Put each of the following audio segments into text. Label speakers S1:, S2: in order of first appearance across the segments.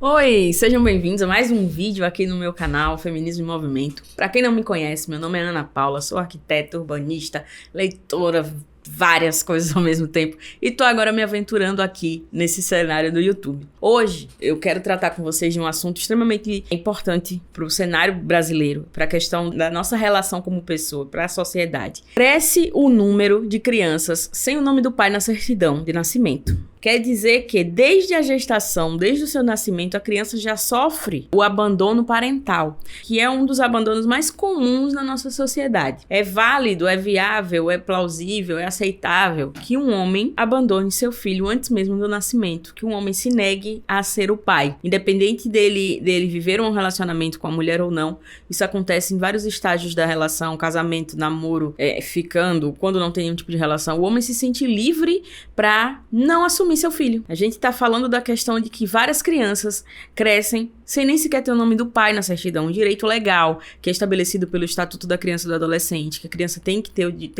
S1: Oi, sejam bem-vindos a mais um vídeo aqui no meu canal Feminismo em Movimento. Para quem não me conhece, meu nome é Ana Paula, sou arquiteta, urbanista, leitora, várias coisas ao mesmo tempo e tô agora me aventurando aqui nesse cenário do YouTube. Hoje eu quero tratar com vocês de um assunto extremamente importante para o cenário brasileiro, para a questão da nossa relação como pessoa, para a sociedade. Cresce o número de crianças sem o nome do pai na certidão de nascimento. Quer dizer que desde a gestação, desde o seu nascimento, a criança já sofre o abandono parental, que é um dos abandonos mais comuns na nossa sociedade. É válido, é viável, é plausível, é aceitável que um homem abandone seu filho antes mesmo do nascimento, que um homem se negue a ser o pai. Independente dele viver um relacionamento com a mulher ou não, isso acontece em vários estágios da relação, casamento, namoro, ficando, quando não tem nenhum tipo de relação. O homem se sente livre para não assumir seu filho. A gente tá falando da questão de que várias crianças crescem sem nem sequer ter o nome do pai na certidão, um direito legal que é estabelecido pelo Estatuto da Criança e do Adolescente, que a criança tem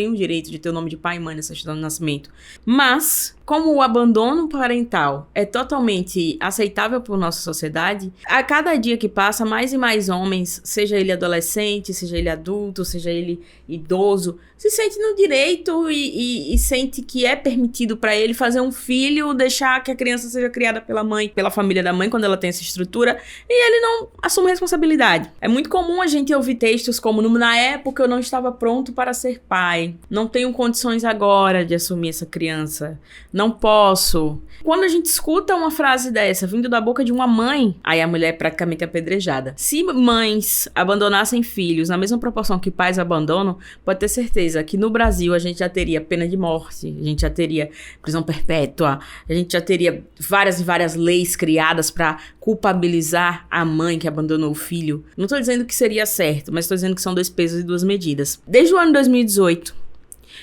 S1: o direito de ter o nome de pai e mãe na certidão de nascimento. Mas, como o abandono parental é totalmente aceitável por nossa sociedade, a cada dia que passa, mais e mais homens, seja ele adolescente, seja ele adulto, seja ele idoso, se sente no direito e sente que é permitido para ele fazer um filho, deixar que a criança seja criada pela mãe, pela família da mãe, quando ela tem essa estrutura, e ele não assume responsabilidade. É muito comum a gente ouvir textos como: na época eu não estava pronto para ser pai, não tenho condições agora de assumir essa criança, não posso. Quando a gente escuta uma frase dessa vindo da boca de uma mãe, aí a mulher é praticamente apedrejada. Se mães abandonassem filhos na mesma proporção que pais abandonam, pode ter certeza que no Brasil a gente já teria pena de morte, a gente já teria prisão perpétua, a gente já teria várias e várias leis criadas para culpabilizar a mãe que abandonou o filho. Não tô dizendo que seria certo, mas tô dizendo que são dois pesos e duas medidas. Desde o ano 2018,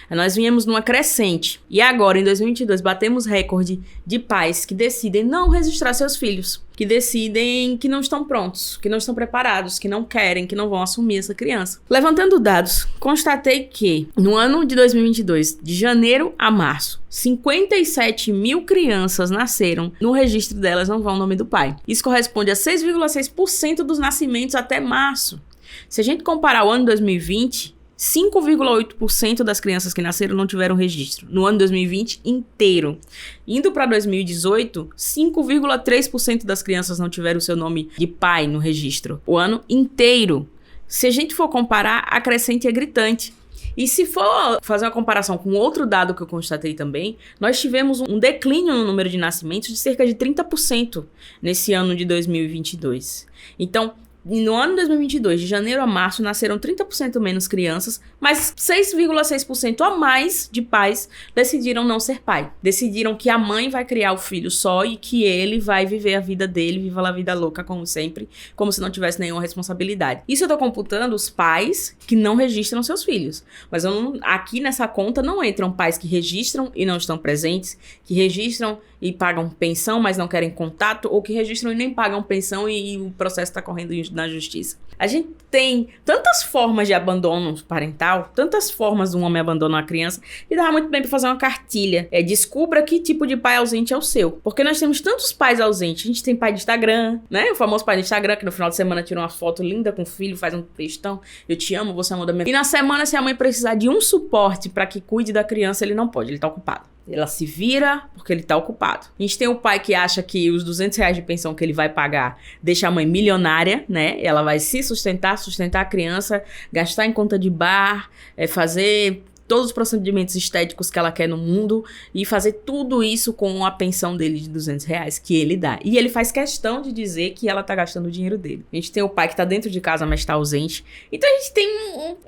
S1: nós viemos numa crescente. E agora, em 2022, batemos recorde de pais que decidem não registrar seus filhos. Que decidem que não estão prontos, que não estão preparados, que não querem, que não vão assumir essa criança. Levantando dados, constatei que no ano de 2022, de janeiro a março, 57 mil crianças nasceram. No registro delas não vão o nome do pai. Isso corresponde a 6,6% dos nascimentos até março. Se a gente comparar o ano 2020... 5,8% das crianças que nasceram não tiveram registro no ano 2020 inteiro. Indo para 2018, 5,3% das crianças não tiveram o seu nome de pai no registro o ano inteiro. Se a gente for comparar, a crescente é gritante. E se for fazer uma comparação com outro dado que eu constatei também, nós tivemos um declínio no número de nascimentos de cerca de 30% nesse ano de 2022. Então, no ano 2022, de janeiro a março, nasceram 30% menos crianças, mas 6,6% a mais de pais decidiram não ser pai. Decidiram que a mãe vai criar o filho só e que ele vai viver a vida dele, viva a vida louca como sempre, como se não tivesse nenhuma responsabilidade. Isso eu tô computando os pais que não registram seus filhos. Mas aqui nessa conta não entram pais que registram e não estão presentes, que registram e pagam pensão, mas não querem contato, ou que registram e nem pagam pensão e o processo está correndo na justiça. A gente tem tantas formas de abandono parental, tantas formas de um homem abandonar uma criança, e dá muito bem para fazer uma cartilha. Descubra que tipo de pai ausente é o seu. Porque nós temos tantos pais ausentes. A gente tem pai de Instagram, né? O famoso pai de Instagram, que no final de semana tira uma foto linda com o filho, faz um textão: eu te amo, você é amor da minha vida. E na semana, se a mãe precisar de um suporte para que cuide da criança, ele não pode, ele tá ocupado. Ela se vira porque ele tá ocupado. A gente tem o pai que acha que os R$200 de pensão que ele vai pagar deixa a mãe milionária, né? Ela vai se sustentar a criança, gastar em conta de bar, fazer todos os procedimentos estéticos que ela quer no mundo e fazer tudo isso com a pensão dele de R$200 que ele dá. E ele faz questão de dizer que ela tá gastando o dinheiro dele. A gente tem o pai que tá dentro de casa, mas tá ausente. Então a gente tem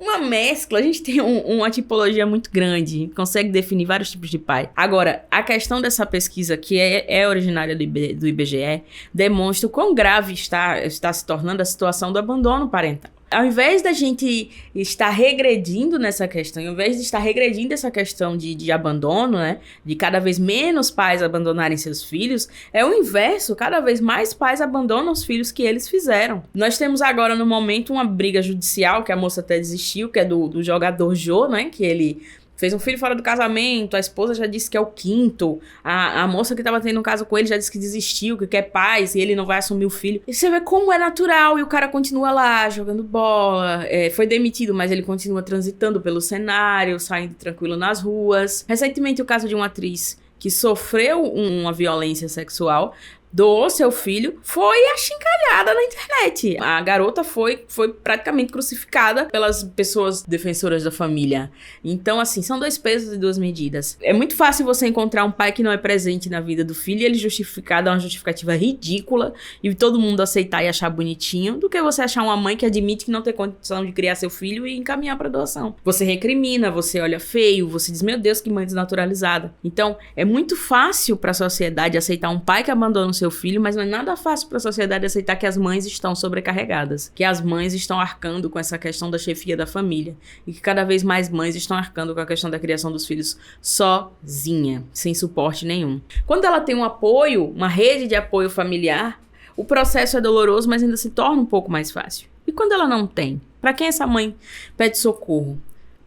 S1: uma mescla, a gente tem uma tipologia muito grande, a gente consegue definir vários tipos de pai. Agora, a questão dessa pesquisa, que é originária do IBGE, demonstra o quão grave está se tornando a situação do abandono parental. Ao invés da gente estar regredindo nessa questão, ao invés de estar regredindo essa questão de abandono, né, de cada vez menos pais abandonarem seus filhos, é o inverso, cada vez mais pais abandonam os filhos que eles fizeram. Nós temos agora, no momento, uma briga judicial, que a moça até desistiu, que é do jogador Jô, né, que ele fez um filho fora do casamento, a esposa já disse que é o quinto, a moça que tava tendo um caso com ele já disse que desistiu, que quer paz, e ele não vai assumir o filho. E você vê como é natural, e o cara continua lá, jogando bola, foi demitido, mas ele continua transitando pelo cenário, saindo tranquilo nas ruas. Recentemente, o caso de uma atriz que sofreu uma violência sexual, doou seu filho, foi achincalhada na internet. A garota foi praticamente crucificada pelas pessoas defensoras da família. Então, assim, são 2 pesos e 2 medidas. É muito fácil você encontrar um pai que não é presente na vida do filho e ele justificar, dar uma justificativa ridícula e todo mundo aceitar e achar bonitinho, do que você achar uma mãe que admite que não tem condição de criar seu filho e encaminhar para doação. Você recrimina, você olha feio, você diz, meu Deus, que mãe desnaturalizada. Então, é muito fácil para a sociedade aceitar um pai que abandona o seu filho, mas não é nada fácil para a sociedade aceitar que as mães estão sobrecarregadas, que as mães estão arcando com essa questão da chefia da família e que cada vez mais mães estão arcando com a questão da criação dos filhos sozinha, sem suporte nenhum. Quando ela tem um apoio, uma rede de apoio familiar, o processo é doloroso, mas ainda se torna um pouco mais fácil. E quando ela não tem? Para quem essa mãe pede socorro?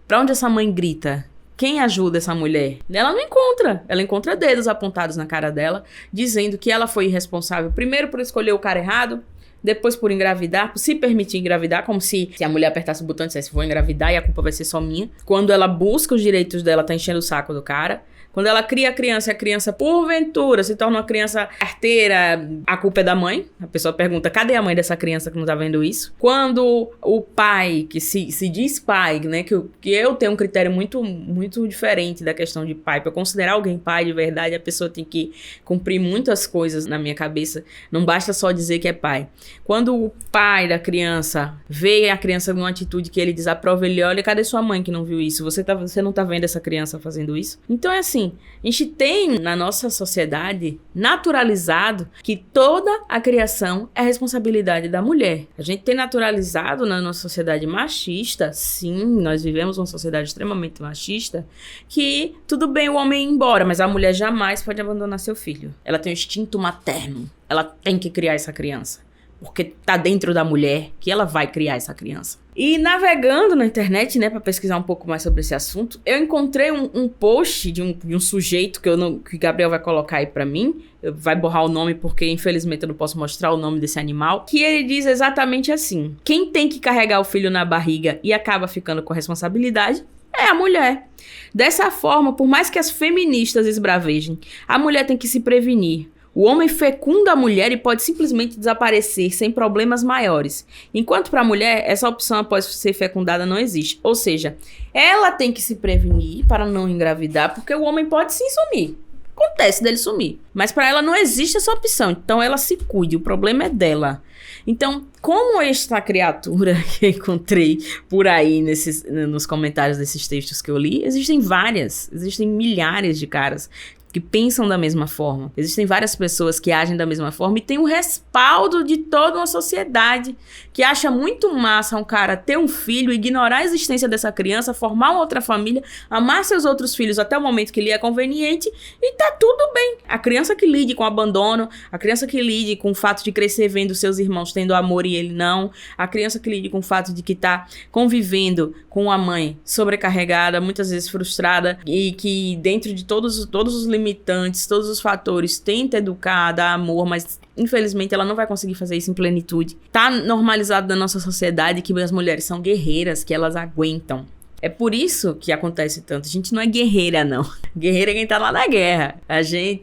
S1: Para onde essa mãe grita? Quem ajuda essa mulher? Ela não encontra. Ela encontra dedos apontados na cara dela, dizendo que ela foi irresponsável, primeiro por escolher o cara errado, depois por engravidar, por se permitir engravidar, como se a mulher apertasse o botão e dissesse, vou engravidar e a culpa vai ser só minha. Quando ela busca os direitos dela, tá enchendo o saco do cara. Quando ela cria a criança e a criança, porventura, se torna uma criança arteira, a culpa é da mãe. A pessoa pergunta, cadê a mãe dessa criança que não tá vendo isso? Quando o pai, que se diz pai, né, que eu tenho um critério muito, muito diferente da questão de pai. Pra eu considerar alguém pai de verdade, a pessoa tem que cumprir muitas coisas na minha cabeça. Não basta só dizer que é pai. Quando o pai da criança vê a criança numa atitude que ele desaprova, ele olha, cadê sua mãe que não viu isso? Você não tá vendo essa criança fazendo isso? Então é assim, a gente tem na nossa sociedade naturalizado que toda a criação é responsabilidade da mulher. A gente tem naturalizado na nossa sociedade machista, sim, nós vivemos uma sociedade extremamente machista, que tudo bem o homem ir embora, mas a mulher jamais pode abandonar seu filho. Ela tem o instinto materno, ela tem que criar essa criança. Porque tá dentro da mulher que ela vai criar essa criança. E navegando na internet, né, pra pesquisar um pouco mais sobre esse assunto, eu encontrei um post de um sujeito que Gabriel vai colocar aí pra mim, vai borrar o nome porque infelizmente eu não posso mostrar o nome desse animal, que ele diz exatamente assim, quem tem que carregar o filho na barriga e acaba ficando com a responsabilidade é a mulher. Dessa forma, por mais que as feministas esbravejem, a mulher tem que se prevenir. O homem fecunda a mulher e pode simplesmente desaparecer sem problemas maiores. Enquanto para a mulher, essa opção após ser fecundada não existe. Ou seja, ela tem que se prevenir para não engravidar, porque o homem pode sim sumir. Acontece dele sumir. Mas para ela não existe essa opção. Então ela se cuide, o problema é dela. Então, como esta criatura que eu encontrei por aí nos comentários desses textos que eu li, existem milhares de caras que pensam da mesma forma. Existem várias pessoas que agem da mesma forma e tem o respaldo de toda uma sociedade que acha muito massa um cara ter um filho, ignorar a existência dessa criança, formar uma outra família, amar seus outros filhos até o momento que lhe é conveniente e tá tudo bem. A criança que lide com o abandono, a criança que lide com o fato de crescer vendo seus irmãos tendo amor e ele não, a criança que lide com o fato de que tá convivendo com uma mãe sobrecarregada, muitas vezes frustrada e que dentro de todos os limitantes, todos os fatores, tenta educar, dar amor, mas infelizmente ela não vai conseguir fazer isso em plenitude. Tá normalizado na nossa sociedade que as mulheres são guerreiras, que elas aguentam. É por isso que acontece tanto. A gente não é guerreira, não. Guerreira é quem tá lá na guerra.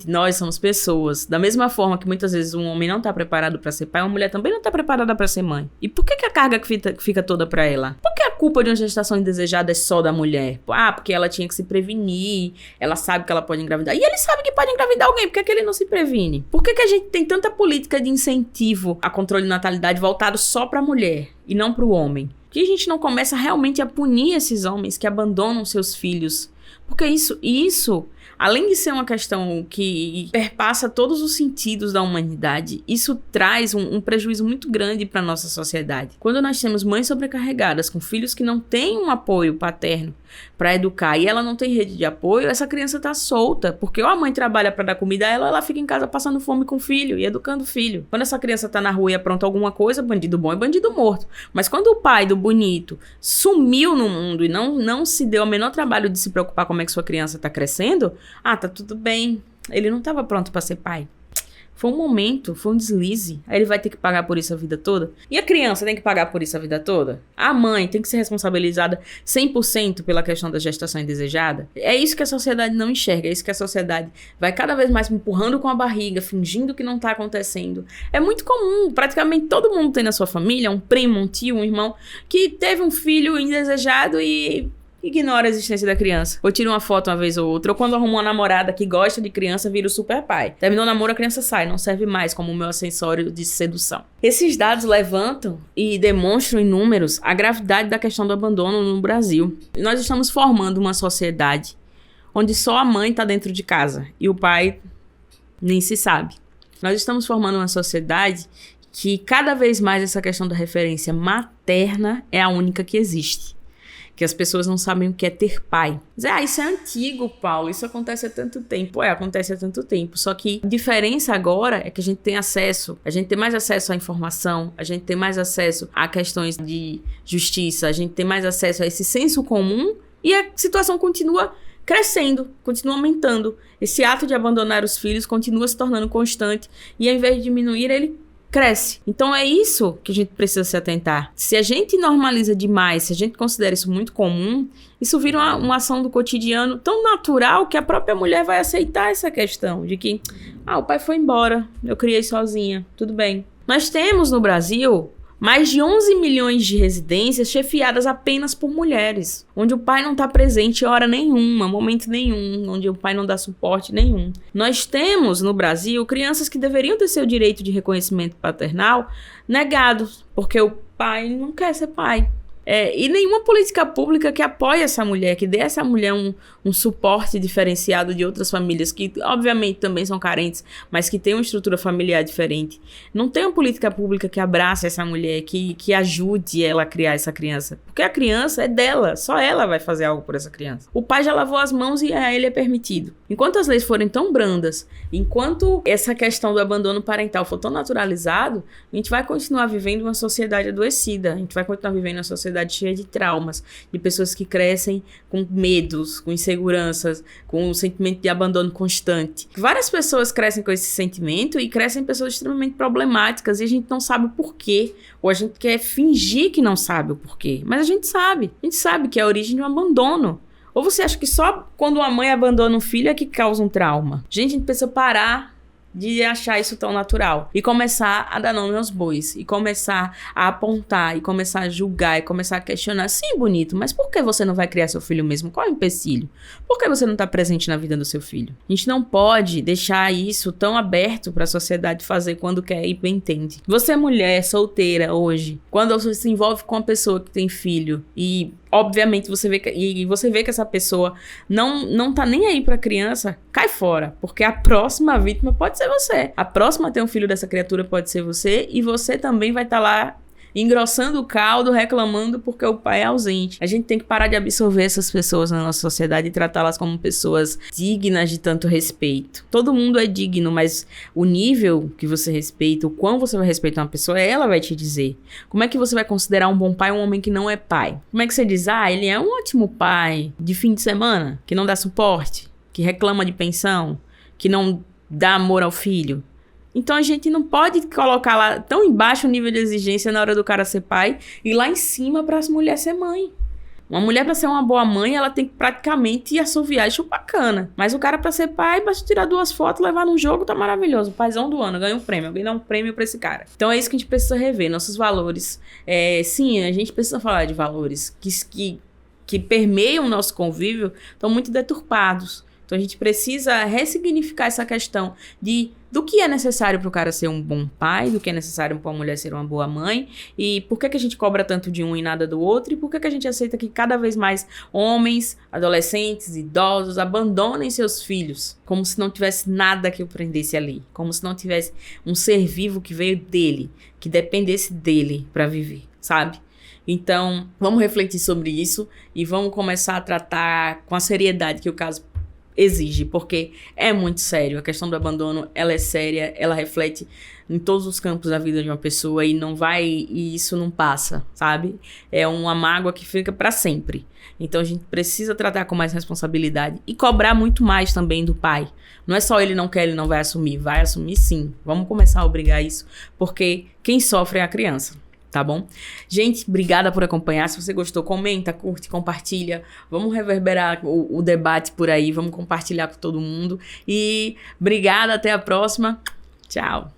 S1: Nós somos pessoas. Da mesma forma que muitas vezes um homem não tá preparado pra ser pai, uma mulher também não tá preparada pra ser mãe. E por que a carga fica toda pra ela? Por que a culpa de uma gestação indesejada é só da mulher? Porque ela tinha que se prevenir, ela sabe que ela pode engravidar. E ele sabe que pode engravidar alguém, por que ele não se previne? Por que a gente tem tanta política de incentivo a controle de natalidade voltado só pra mulher e não pro homem? Que a gente não começa realmente a punir esses homens que abandonam seus filhos. Porque isso além de ser uma questão que perpassa todos os sentidos da humanidade, isso traz um prejuízo muito grande para a nossa sociedade. Quando nós temos mães sobrecarregadas com filhos que não têm um apoio paterno para educar e ela não tem rede de apoio, essa criança está solta, porque ou a mãe trabalha para dar comida a ela, ou ela fica em casa passando fome com o filho e educando o filho. Quando essa criança está na rua e apronta alguma coisa, bandido bom é bandido morto. Mas quando o pai do bonito sumiu no mundo e não se deu o menor trabalho de se preocupar como é que sua criança está crescendo, tá tudo bem, ele não estava pronto para ser pai. Foi um momento, foi um deslize. Aí ele vai ter que pagar por isso a vida toda. E a criança tem que pagar por isso a vida toda? A mãe tem que ser responsabilizada 100% pela questão da gestação indesejada? É isso que a sociedade não enxerga. É isso que a sociedade vai cada vez mais empurrando com a barriga, fingindo que não tá acontecendo. É muito comum. Praticamente todo mundo tem na sua família um primo, um tio, um irmão que teve um filho indesejado e ignora a existência da criança. Ou tira uma foto uma vez ou outra. Ou quando arruma uma namorada que gosta de criança, vira o super pai. Terminou o namoro, a criança sai. Não serve mais como o meu acessório de sedução. Esses dados levantam e demonstram em números a gravidade da questão do abandono no Brasil. Nós estamos formando uma sociedade onde só a mãe está dentro de casa e o pai nem se sabe. Nós estamos formando uma sociedade que cada vez mais essa questão da referência materna é a única que existe. Que as pessoas não sabem o que é ter pai. Isso é antigo, Paulo, isso acontece há tanto tempo. Acontece há tanto tempo, só que a diferença agora é que a gente tem mais acesso à informação, a gente tem mais acesso a questões de justiça, a gente tem mais acesso a esse senso comum e a situação continua crescendo, continua aumentando. Esse ato de abandonar os filhos continua se tornando constante e ao invés de diminuir, ele cresce. Então é isso que a gente precisa se atentar. Se a gente normaliza demais, se a gente considera isso muito comum, isso vira uma ação do cotidiano tão natural que a própria mulher vai aceitar essa questão de que, o pai foi embora, eu criei sozinha, tudo bem. Nós temos no Brasil mais de 11 milhões de residências chefiadas apenas por mulheres, onde o pai não está presente em hora nenhuma, momento nenhum, onde o pai não dá suporte nenhum. Nós temos no Brasil crianças que deveriam ter seu direito de reconhecimento paternal negados, porque o pai não quer ser pai. E nenhuma política pública que apoie essa mulher, que dê a essa mulher um suporte diferenciado de outras famílias que, obviamente, também são carentes, mas que têm uma estrutura familiar diferente. Não tem uma política pública que abrace essa mulher, que ajude ela a criar essa criança. Porque a criança é dela, só ela vai fazer algo por essa criança. O pai já lavou as mãos e a ele é permitido. Enquanto as leis forem tão brandas, enquanto essa questão do abandono parental for tão naturalizado, a gente vai continuar vivendo uma sociedade adoecida, a gente vai continuar vivendo uma sociedade cheia de traumas, de pessoas que crescem com medos, com inseguranças, com um sentimento de abandono constante. Várias pessoas crescem com esse sentimento e crescem pessoas extremamente problemáticas e a gente não sabe o porquê, ou a gente quer fingir que não sabe o porquê, mas a gente sabe que é a origem de um abandono. Ou você acha que só quando uma mãe abandona um filho é que causa um trauma? Gente, a gente precisa parar de achar isso tão natural e começar a dar nome aos bois e começar a apontar e começar a julgar e começar a questionar. Sim, bonito, mas por que você não vai criar seu filho mesmo? Qual é o empecilho? Por que você não está presente na vida do seu filho? A gente não pode deixar isso tão aberto para a sociedade fazer quando quer e bem entende. Você é mulher solteira hoje, quando você se envolve com uma pessoa que tem filho e obviamente você vê que essa pessoa não tá nem aí pra criança, cai fora, porque a próxima vítima pode ser você. A próxima a ter um filho dessa criatura pode ser você e você também vai estar lá engrossando o caldo, reclamando porque o pai é ausente. A gente tem que parar de absorver essas pessoas na nossa sociedade e tratá-las como pessoas dignas de tanto respeito. Todo mundo é digno, mas o nível que você respeita, o quão você vai respeitar uma pessoa, ela vai te dizer. Como é que você vai considerar um bom pai um homem que não é pai? Como é que você diz, ele é um ótimo pai de fim de semana, que não dá suporte, que reclama de pensão, que não dá amor ao filho? Então a gente não pode colocar lá tão embaixo o nível de exigência na hora do cara ser pai e lá em cima para as mulheres ser mãe. Uma mulher para ser uma boa mãe, ela tem que praticamente assoviar e chupar cana. Mas o cara para ser pai, basta tirar 2 fotos, levar num jogo, tá maravilhoso. O paizão do ano, ganha um prêmio. Alguém dá um prêmio para esse cara. Então é isso que a gente precisa rever, nossos valores. Sim, a gente precisa falar de valores que permeiam o nosso convívio, estão muito deturpados. Então a gente precisa ressignificar essa questão do que é necessário para o cara ser um bom pai, do que é necessário para uma mulher ser uma boa mãe, e por que a gente cobra tanto de um e nada do outro, e por que a gente aceita que cada vez mais homens, adolescentes, idosos abandonem seus filhos, como se não tivesse nada que o prendesse ali, como se não tivesse um ser vivo que veio dele, que dependesse dele para viver, sabe? Então, vamos refletir sobre isso e vamos começar a tratar com a seriedade que o caso exige, porque é muito sério. A questão do abandono, ela é séria, ela reflete em todos os campos da vida de uma pessoa e isso não passa, sabe? É uma mágoa que fica para sempre. Então a gente precisa tratar com mais responsabilidade e cobrar muito mais também do pai. Não é só ele não quer, ele não vai assumir sim. Vamos começar a obrigar isso, porque quem sofre é a criança. Tá bom? Gente, obrigada por acompanhar. Se você gostou, comenta, curte, compartilha. Vamos reverberar o debate por aí. Vamos compartilhar com todo mundo. E obrigada, até a próxima. Tchau.